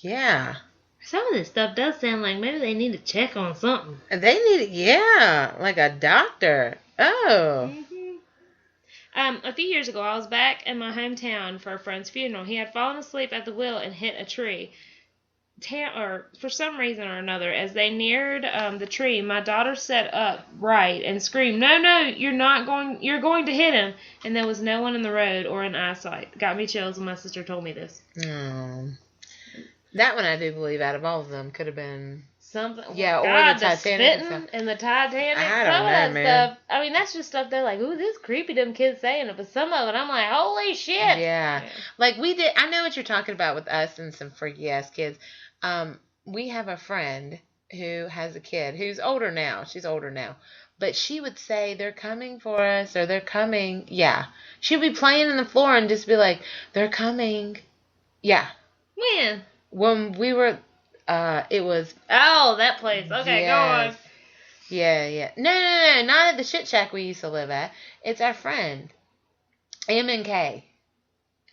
Yeah. Some of this stuff does sound like maybe they need to check on something. They need, yeah, like a doctor. Oh. hmm A few years ago, I was back in my hometown for a friend's funeral. He had fallen asleep at the wheel and hit a tree. Or for some reason or another, as they neared the tree, my daughter sat up right and screamed, "No, no, you're not going! You're going to hit him!" And there was no one in the road or in eyesight. Got me chills when my sister told me this. Oh. That one I do believe out of all of them could have been Something. yeah, or God, the the Titanic and spitting and the Titanic. I Some don't of know, that man. stuff. I mean, that's just stuff they're like, "Ooh, this creepy." Them kids saying it, but some of it, I'm like, "Holy shit!" Yeah. Like we did I know what you're talking about with us and some freaky ass kids. We have a friend who has a kid who's older now. She's older now. But she would say they're coming for us or they're coming. Yeah. She'd be playing on the floor and just be like, "They're coming." Yeah. When? When we were it was Oh, that place. Okay, go on. yes. Yeah, yeah. No, not at the shit shack we used to live at. It's our friend. M&K.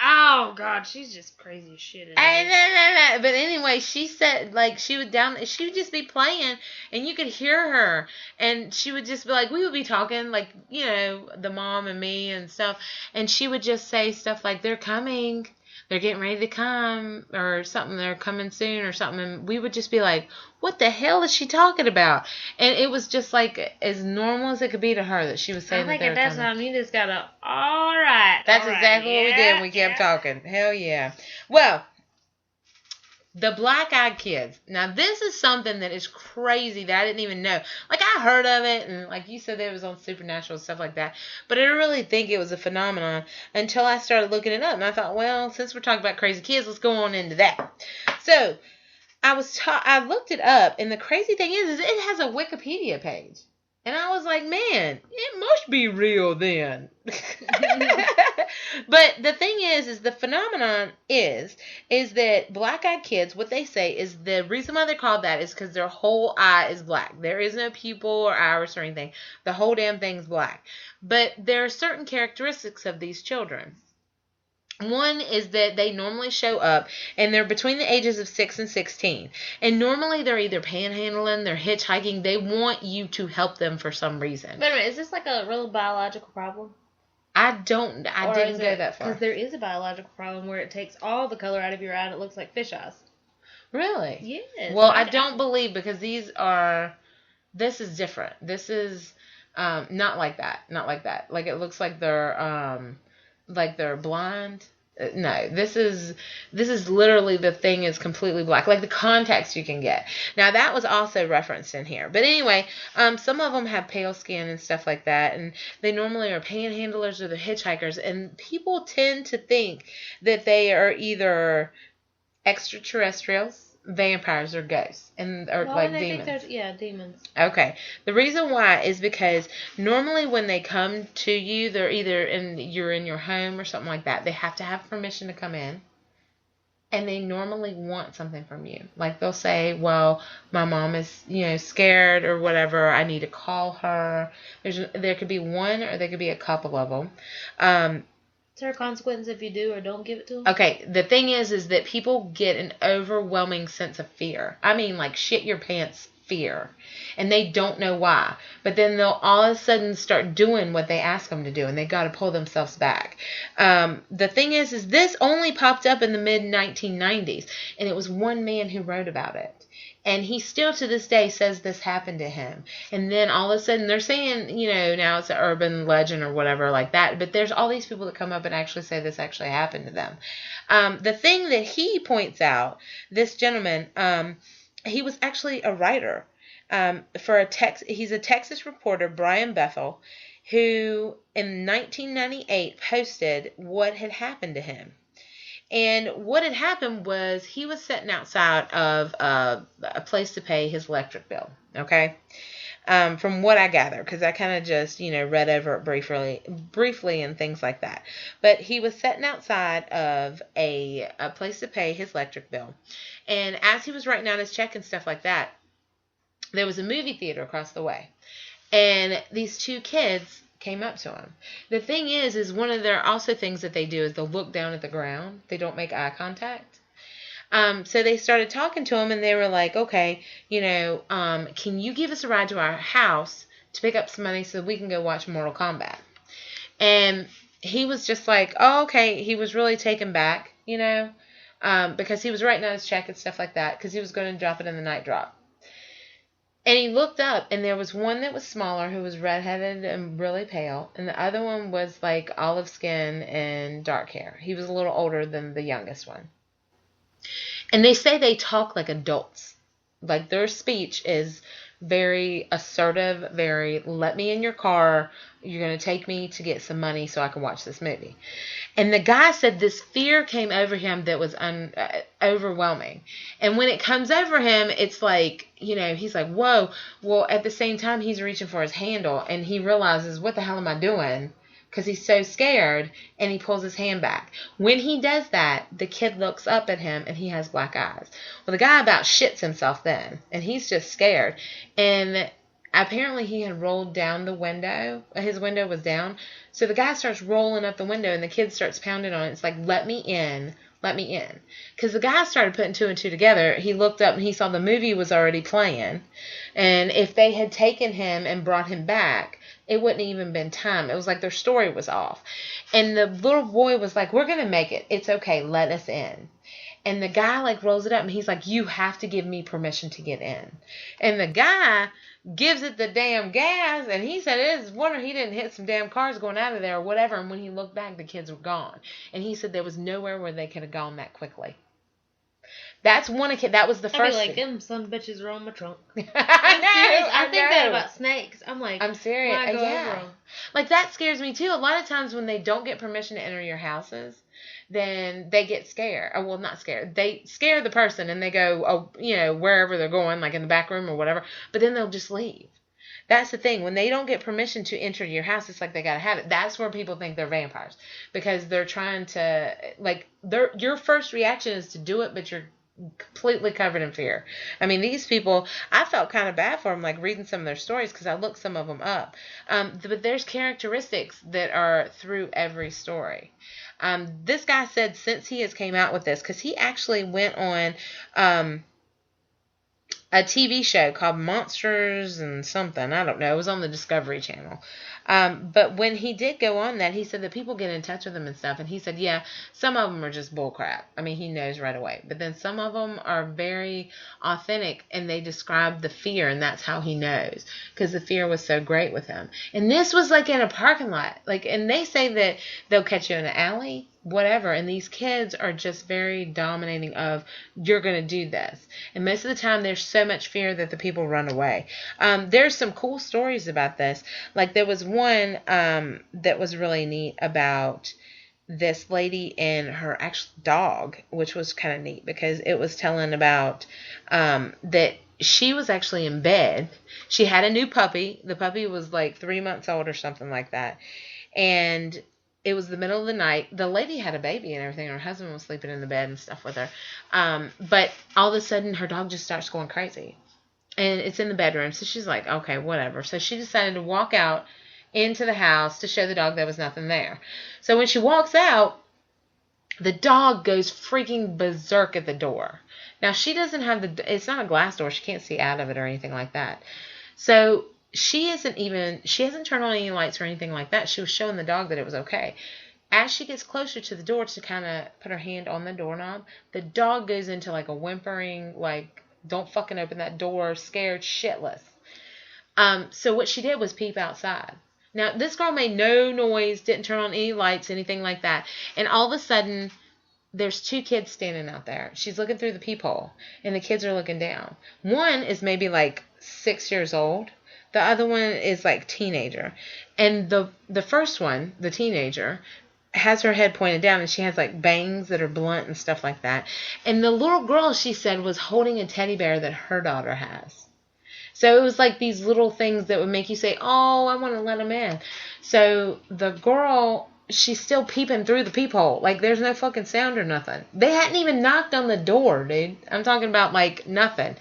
Oh God, she's just crazy as shit. No. But anyway, she said like she would just be playing and you could hear her and she would just be like we would be talking like, you know, the mom and me and stuff and she would just say stuff like they're coming. They're getting ready to come or something, they're coming soon or something and we would just be like, what the hell is she talking about? And it was just like as normal as it could be to her that she was saying I think that at they were that coming. time you just gotta, alright. That's exactly what we did. We kept talking. Hell yeah. Well, the black-eyed kids. Now, this is something that is crazy that I didn't even know. Like, I heard of it, and like you said, it was on Supernatural and stuff like that. But I didn't really think it was a phenomenon until I started looking it up. And I thought, well, since we're talking about crazy kids, let's go on into that. So, I looked it up, and the crazy thing is it has a Wikipedia page. And I was like, man, it must be real then. But the thing is the phenomenon is that black-eyed kids, what they say is the reason why they're called that is because their whole eye is black. There is no pupil or iris or anything. The whole damn thing's black. But there are certain characteristics of these children. One is that they normally show up and they're between the ages of 6 and 16. And normally they're either panhandling, they're hitchhiking. They want you to help them for some reason. Wait a minute, is this like a real biological problem? I didn't go that far. Because there is a biological problem where it takes all the color out of your eye and it looks like fish eyes. Really? Yes. Well, I don't believe because this is different. This is not like that. Not like that. Like it looks like they're blind. No, this is literally the thing is completely black, like the contacts you can get. Now that was also referenced in here, but anyway, some of them have pale skin and stuff like that, and they normally are panhandlers or the hitchhikers, and people tend to think that they are either extraterrestrials, vampires, or ghosts, or like demons. Demons. Okay. The reason why is because normally when they come to you, they're either you're in your home or something like that. They have to have permission to come in. And they normally want something from you. Like they'll say, well, my mom is, scared or whatever. I need to call her. There could be one or there could be a couple of them. Is there a consequence if you do or don't give it to them? Okay, the thing is that people get an overwhelming sense of fear. I mean, like shit your pants fear. And they don't know why. But then they'll all of a sudden start doing what they ask them to do. And they got to pull themselves back. The thing is this only popped up in the mid-1990s. And it was one man who wrote about it. And he still to this day says this happened to him. And then all of a sudden they're saying, now it's an urban legend or whatever like that. But there's all these people that come up and actually say this actually happened to them. The thing that he points out, this gentleman, he was actually a writer he's a Texas reporter, Brian Bethel, who in 1998 posted what had happened to him. And what had happened was he was sitting outside of a place to pay his electric bill, okay? From what I gather, because I kind of just, read over it briefly and things like that. But he was sitting outside of a place to pay his electric bill. And as he was writing out his check and stuff like that, there was a movie theater across the way. And these two kids came up to him. The thing is one of their also things that they do is they'll look down at the ground. They don't make eye contact. So they started talking to him, and they were like, okay, can you give us a ride to our house to pick up some money so we can go watch Mortal Kombat? And he was just like, oh, okay. He was really taken back, because he was writing out his check and stuff like that, because he was going to drop it in the night drop. And he looked up, and there was one that was smaller who was redheaded and really pale, and the other one was like olive skin and dark hair. He was a little older than the youngest one. And they say they talk like adults. Like their speech is very assertive, very, let me in your car. You're going to take me to get some money so I can watch this movie. And the guy said this fear came over him that was overwhelming. And when it comes over him, it's like, he's like, whoa. Well, at the same time, he's reaching for his handle, and he realizes, what the hell am I doing? Because he's so scared, and he pulls his hand back. When he does that, the kid looks up at him, and he has black eyes. Well, the guy about shits himself then, and he's just scared. And apparently he had rolled down the window. His window was down. So the guy starts rolling up the window, and the kid starts pounding on it. It's like, let me in. Let me in. Because the guy started putting two and two together. He looked up, and he saw the movie was already playing. And if they had taken him and brought him back, it wouldn't even been time. It was like their story was off. And the little boy was like, we're going to make it. It's okay. Let us in. And the guy like rolls it up, and he's like, you have to give me permission to get in. And the guy gives it the damn gas, and he said it's wonder he didn't hit some damn cars going out of there or whatever. And when he looked back, the kids were gone. And he said there was nowhere where they could have gone that quickly. That's one kid. That was the first. I'd be like, them some bitches are on my trunk. I know. I think that about snakes. I'm like, I'm serious. Why go Yeah. over them? Like that scares me too. A lot of times when they don't get permission to enter your houses, then they get scared. Well, not scared. They scare the person, and they go, wherever they're going, like in the back room or whatever. But then they'll just leave. That's the thing. When they don't get permission to enter your house, it's like they gotta have it. That's where people think they're vampires, because they're trying to your first reaction is to do it, but you're completely covered in fear. I mean, these people, I felt kind of bad for them, like reading some of their stories, because I looked some of them up. But there's characteristics that are through every story. This guy said since he has came out with this, because he actually went on a TV show called Monsters and something. I don't know. It was on the Discovery Channel. But when he did go on that, he said that people get in touch with him and stuff. And he said, yeah, some of them are just bullcrap. I mean, he knows right away. But then some of them are very authentic, and they describe the fear, and that's how he knows, because the fear was so great with him. And this was like in a parking lot. And they say that they'll catch you in an alley, whatever, and these kids are just very dominating of, you're going to do this. And most of the time there's so much fear that the people run away. There's some cool stories about this. Like there was one that was really neat about this lady and her actual dog, which was kind of neat, because it was telling about that she was actually in bed. She had a new puppy. The puppy was like 3 months old or something like that. And it was the middle of the night. The lady had a baby and everything. Her husband was sleeping in the bed and stuff with her. But all of a sudden, her dog just starts going crazy. And it's in the bedroom. So she's like, okay, whatever. So she decided to walk out into the house to show the dog there was nothing there. So when she walks out, the dog goes freaking berserk at the door. Now, she doesn't have it's not a glass door. She can't see out of it or anything like that. So she hasn't turned on any lights or anything like that. She was showing the dog that it was okay. As she gets closer to the door to kind of put her hand on the doorknob, the dog goes into like a whimpering, like, don't fucking open that door, scared shitless. So what she did was peep outside. Now, this girl made no noise, didn't turn on any lights, anything like that. And all of a sudden, there's two kids standing out there. She's looking through the peephole, and the kids are looking down. One is maybe like 6 years old. The other one is like teenager. And the first one, the teenager, has her head pointed down, and she has like bangs that are blunt and stuff like that. And the little girl, she said, was holding a teddy bear that her daughter has. So it was like these little things that would make you say, oh, I want to let them in. So the girl, she's still peeping through the peephole. Like there's no fucking sound or nothing. They hadn't even knocked on the door, dude. I'm talking about like nothing.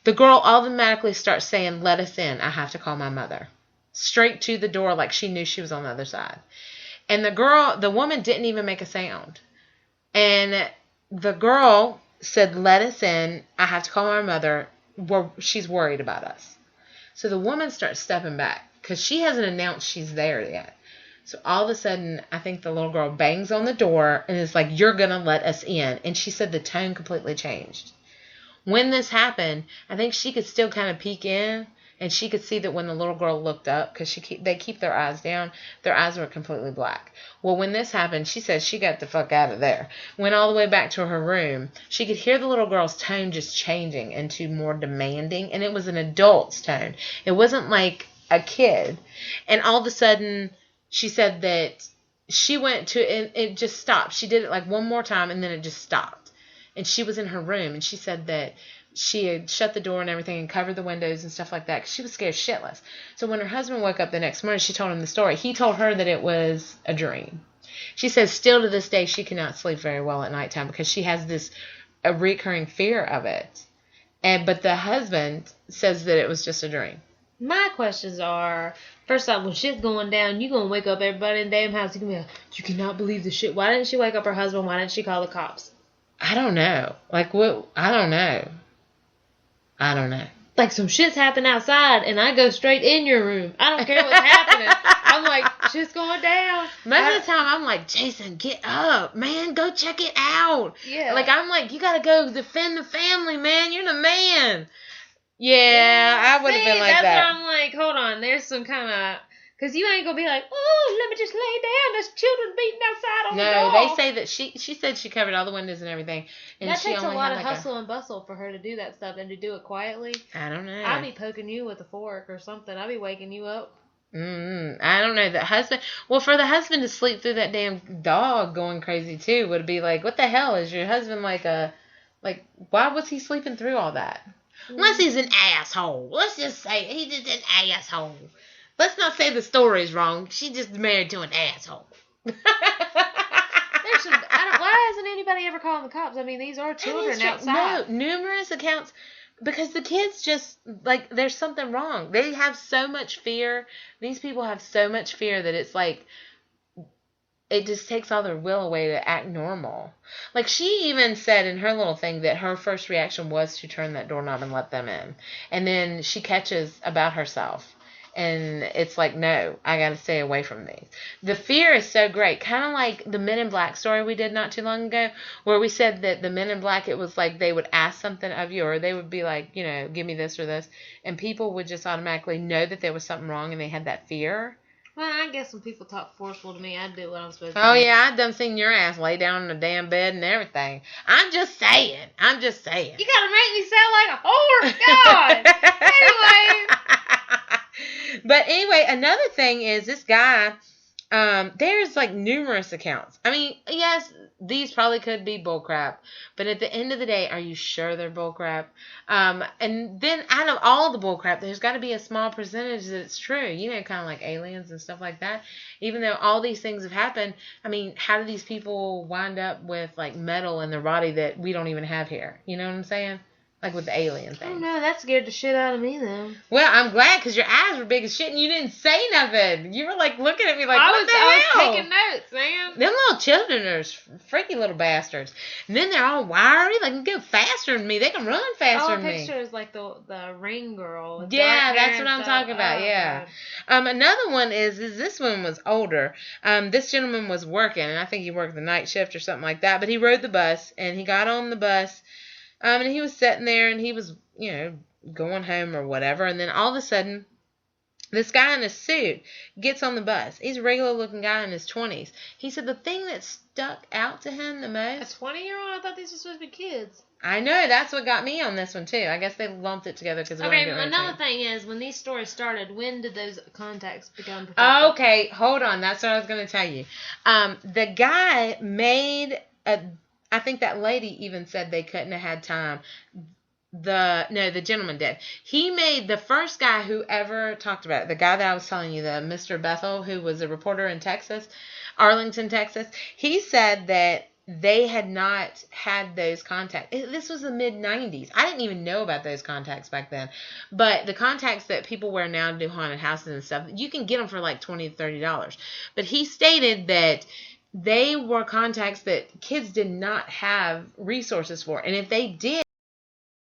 The girl automatically starts saying, let us in. I have to call my mother. Straight to the door, like she knew she was on the other side. And the woman didn't even make a sound. And the girl said, let us in. I have to call my mother. She's worried about us. So the woman starts stepping back because she hasn't announced she's there yet. So all of a sudden, I think the little girl bangs on the door and is like, you're going to let us in. And she said the tone completely changed. When this happened, I think she could still kind of peek in. And she could see that when the little girl looked up, because they keep their eyes down, their eyes were completely black. Well, when this happened, she said she got the fuck out of there. Went all the way back to her room. She could hear the little girl's tone just changing into more demanding. And it was an adult's tone. It wasn't like a kid. And all of a sudden, she said that she went to, and it just stopped. She did it like one more time, and then it just stopped. And she was in her room, and she said that she had shut the door and everything and covered the windows and stuff like that because she was scared shitless. So when her husband woke up the next morning, she told him the story. He told her that it was a dream. She says still to this day she cannot sleep very well at nighttime because she has a recurring fear of it. But the husband says that it was just a dream. My questions are, first off, when shit's going down, you going to wake up everybody in the damn house. You can be like, you cannot believe this shit. Why didn't she wake up her husband? Why didn't she call the cops? I don't know. Like, what? I don't know. Like, some shit's happening outside, and I go straight in your room. I don't care what's happening. I'm like, shit's going down. Most of the time, I'm like, Jason, get up, man. Go check it out. Yeah. Like, I'm like, you got to go defend the family, man. You're the man. Yeah, I would have been like that. That's why I'm like, hold on. There's some kind of... Because you ain't going to be like, oh, let me just lay down. There's children beating outside on the door. No, they say that she said she covered all the windows and everything. And that she takes only a lot had of like hustle and bustle for her to do that stuff and to do it quietly. I don't know. I'll be poking you with a fork or something. I'll be waking you up. I don't know. The husband... Well, for the husband to sleep through that damn dog going crazy, too, would be like, what the hell? Is your husband like a... Like, why was he sleeping through all that? Unless he's an asshole. Let's just say he's just an asshole. Let's not say the story's wrong. She's just married to an asshole. Why hasn't anybody ever called the cops? I mean, these are children outside. No, numerous accounts. Because the kids just, like, there's something wrong. They have so much fear. These people have so much fear that it's like, it just takes all their will away to act normal. Like, she even said in her little thing that her first reaction was to turn that doorknob and let them in. And then she catches about herself. And it's like, no, I got to stay away from these. The fear is so great. Kind of like the Men in Black story we did not too long ago, where we said that the Men in Black, it was like they would ask something of you, or they would be like, you know, give me this or this. And people would just automatically know that there was something wrong and they had that fear. Well, I guess when people talk forceful to me, I do what I'm supposed to do. Oh, yeah, I done seen your ass lay down in the damn bed and everything. I'm just saying. You gotta make me sound like a whore. God. Anyway. But anyway, another thing is this guy, there's like numerous accounts. I mean, yes, these probably could be bullcrap, but at the end of the day, are you sure they're bullcrap? And then out of all the bullcrap, there's got to be a small percentage that it's true. You know, kind of like aliens and stuff like that. Even though all these things have happened, I mean, how do these people wind up with like metal in their body that we don't even have here? You know what I'm saying? Like with the alien thing. Oh, no, that scared the shit out of me, though. Well, I'm glad, because your eyes were big as shit, and you didn't say nothing. You were, like, looking at me like, what the hell? I was taking notes, man. Them little children are freaky little bastards. And then they're all wiry. They can go faster than me. They can run faster than me. Picture is like the ring girl. Yeah, that's what I'm talking about, yeah. Another one is this one was older. This gentleman was working, and I think he worked the night shift or something like that, but he rode the bus, and he got on the bus, and he was sitting there, and he was, you know, going home or whatever. And then all of a sudden, this guy in a suit gets on the bus. He's a regular-looking guy in his 20s. He said the thing that stuck out to him the most... A 20-year-old? I thought these were supposed to be kids. I know. That's what got me on this one, too. I guess they lumped it together because... Okay, another thing is, when these stories started, when did those contacts become protected? Okay, hold on. That's what I was going to tell you. The guy made a... I think that lady even said they couldn't have had time. The gentleman did. He made the first guy who ever talked about it. The guy that I was telling you, the Mr. Bethel, who was a reporter in Texas, Arlington, Texas. He said that they had not had those contacts. This was the mid-90s. I didn't even know about those contacts back then. But the contacts that people wear now to do haunted houses and stuff, you can get them for like $20 to $30. But he stated that they were contacts that kids did not have resources for. And if they did,